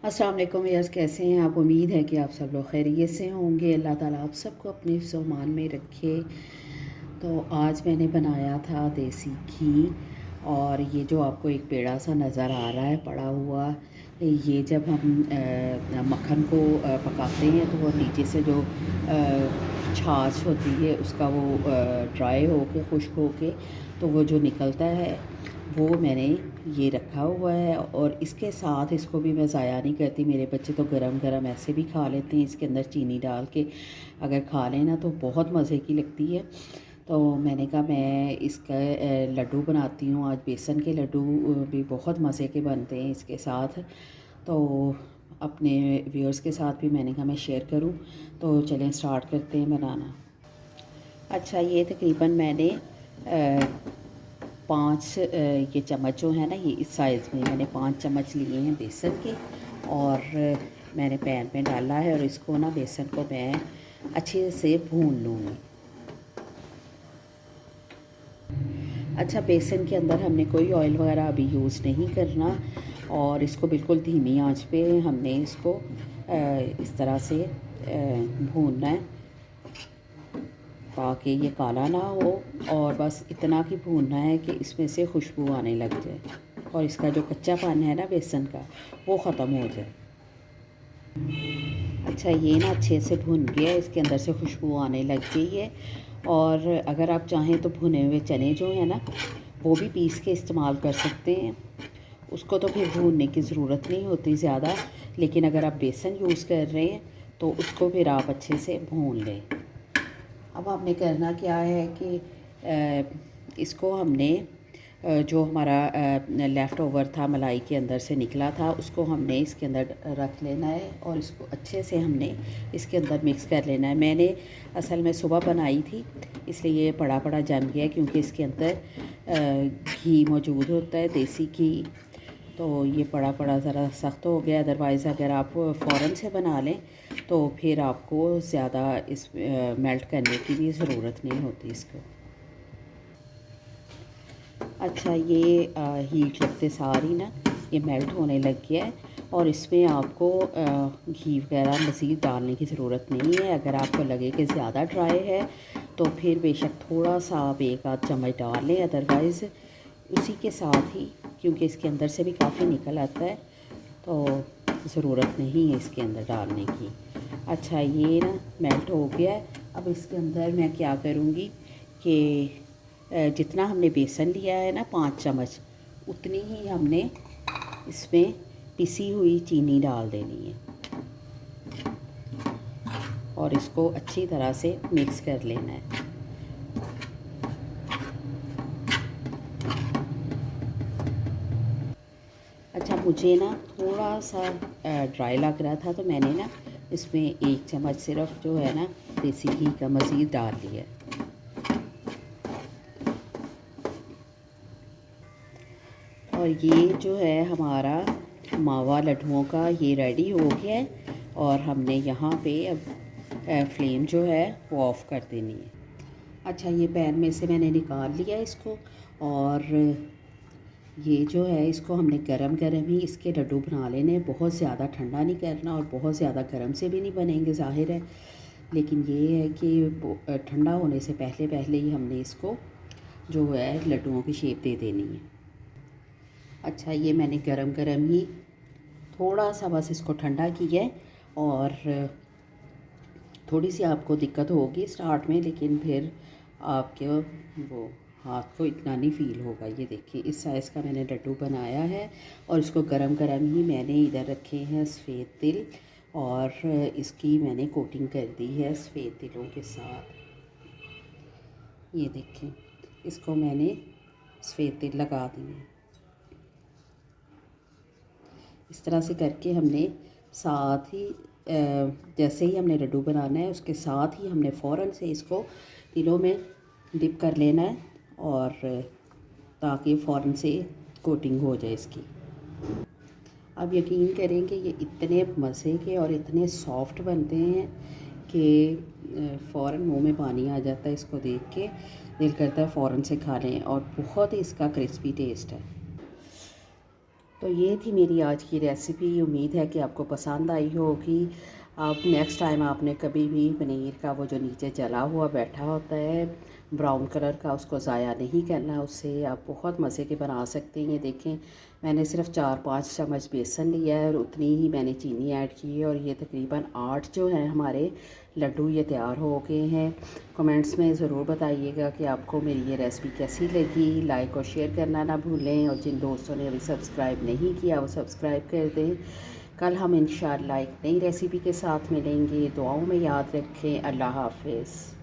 अस्सलाम वालेकुम यार, कैसे हैं आप। उम्मीद है कि आप सब लोग खैरियत से होंगे। अल्लाह ताला आप सबको अपने हिफ्ज़-ओ-मान में रखे। तो आज मैंने बनाया था देसी घी, और ये जो आपको एक पेड़ा सा नज़र आ रहा है पड़ा हुआ, ये जब हम मक्खन को पकाते हैं तो वो नीचे से जो छाछ होती है उसका वो ड्राई होके खुश्क होके तो वो जो निकलता है वो मैंने ये रखा हुआ है। और इसके साथ इसको भी मैं ज़ाया नहीं करती, मेरे बच्चे तो गरम गरम ऐसे भी खा लेते हैं। इसके अंदर चीनी डाल के अगर खा लें ना तो बहुत मज़े की लगती है। तो मैंने कहा मैं इसका लड्डू बनाती हूँ आज। बेसन के लड्डू भी बहुत मज़े के बनते हैं इसके साथ। तो अपने व्यूअर्स के साथ भी मैंने कहा मैं शेयर करूँ। तो चलें स्टार्ट करते हैं बनाना। अच्छा, ये तकरीबन मैंने 5 ये चम्मच जो है ना, ये इस साइज़ में मैंने 5 चम्मच लिए हैं बेसन के। और मैंने पैन में डाला है और इसको ना बेसन को मैं अच्छे से भून लूँगी। अच्छा, बेसन के अंदर हमने कोई ऑयल वगैरह अभी यूज़ नहीं करना, और इसको बिल्कुल धीमी आंच पे हमने इसको इस तरह से भूनना है ताकि ये काला ना हो। और बस इतना ही भूनना है कि इसमें से खुशबू आने लग जाए और इसका जो कच्चापन है ना बेसन का वो ख़त्म हो जाए। अच्छा, ये ना अच्छे से भुन गया, इसके अंदर से खुशबू आने लग गई है। और अगर आप चाहें तो भुने हुए चने जो हैं ना वो भी पीस के इस्तेमाल कर सकते हैं। उसको तो फिर भूनने की ज़रूरत नहीं होती ज़्यादा, लेकिन अगर आप बेसन यूज़ कर रहे हैं तो उसको फिर आप अच्छे से भून लें। अब आपने करना क्या है कि इसको हमने जो हमारा लेफ़्ट ओवर था मलाई के अंदर से निकला था उसको हमने इसके अंदर रख लेना है और इसको अच्छे से हमने इसके अंदर मिक्स कर लेना है। मैंने असल में सुबह बनाई थी इसलिए ये पड़ा पड़ा जम गया, क्योंकि इसके अंदर घी मौजूद होता है, देसी घी। तो ये पड़ा पड़ा ज़रा सख्त हो गया। अदरवाइज़ अगर आप फ़ौरन से बना लें तो फिर आपको ज़्यादा इस मेल्ट करने की भी ज़रूरत नहीं होती इसको। अच्छा, ये हीट लगते सार ही ना ये मेल्ट होने लग गया है, और इसमें आपको घी वगैरह मज़ीद डालने की ज़रूरत नहीं है। अगर आपको लगे कि ज़्यादा ड्राई है तो फिर बेशक थोड़ा सा आप 1 आध चम्मच डाल लें। अदरवाइज़ उसी के साथ ही, क्योंकि इसके अंदर से भी काफ़ी निकल आता है, तो ज़रूरत नहीं है इसके अंदर डालने की। अच्छा, ये ना मेल्ट हो गया है। अब इसके अंदर मैं क्या करूँगी कि जितना हमने बेसन लिया है ना 5 चम्मच, उतनी ही हमने इसमें पिसी हुई चीनी डाल देनी है और इसको अच्छी तरह से मिक्स कर लेना है। अच्छा, मुझे ना थोड़ा सा ड्राई लग रहा था तो मैंने ना इसमें 1 चम्मच सिर्फ जो है ना देसी घी का मज़ीद डाल दिया। और ये जो है हमारा मावा लड्डुओं का ये रेडी हो गया है, और हमने यहाँ पे अब फ्लेम जो है वो ऑफ़ कर देनी है। अच्छा, ये पैन में से मैंने निकाल लिया इसको, और ये जो है इसको हमने गरम गरम ही इसके लड्डू बना लेने हैं। बहुत ज़्यादा ठंडा नहीं करना और बहुत ज़्यादा गर्म से भी नहीं बनेंगे ज़ाहिर है, लेकिन ये है कि ठंडा होने से पहले पहले ही हमने इसको जो है लड्डुओं की शेप दे देनी है। अच्छा, ये मैंने गरम गरम ही थोड़ा सा बस इसको ठंडा किया है, और थोड़ी सी आपको दिक्कत होगी स्टार्ट में, लेकिन फिर आपके वो हाथ को इतना नहीं फ़ील होगा। ये देखिए इस साइज़ का मैंने लड्डू बनाया है, और इसको गरम गरम ही मैंने इधर रखे हैं सफ़ेद तिल, और इसकी मैंने कोटिंग कर दी है सफ़ेद तिलों के साथ। ये देखें, इसको मैंने सफ़ेद तिल लगा दिए। इस तरह से करके हमने साथ ही जैसे ही हमने लड्डू बनाना है उसके साथ ही हमने फ़ौरन से इसको तिलों में डिप कर लेना है, और ताकि फ़ौरन से कोटिंग हो जाए इसकी। अब यकीन करेंगे ये इतने मज़े के और इतने सॉफ्ट बनते हैं कि फ़ौरन मुंह में पानी आ जाता है इसको देख के। दिल करता है फ़ौरन से खा लें, और बहुत ही इसका क्रिस्पी टेस्ट है। तो ये थी मेरी आज की रेसिपी। उम्मीद है कि आपको पसंद आई होगी। अब नेक्स्ट टाइम आपने कभी भी पनीर का वो जो नीचे जला हुआ बैठा होता है ब्राउन कलर का, उसको ज़ाया नहीं करना। उससे आप बहुत मज़े के बना सकते हैं। ये देखें, मैंने सिर्फ 4-5 चम्मच बेसन लिया है और उतनी ही मैंने चीनी ऐड की है और ये तकरीबन 8 जो हैं हमारे लड्डू ये तैयार हो गए हैं। कमेंट्स में ज़रूर बताइएगा कि आपको मेरी ये रेसिपी कैसी लगी। लाइक और शेयर करना ना भूलें और जिन दोस्तों ने अभी सब्सक्राइब नहीं किया वो सब्सक्राइब कर दें। कल हम इंशाअल्लाह एक नई रेसिपी के साथ मिलेंगे। दुआओं में याद रखें। अल्लाह हाफ़िज़।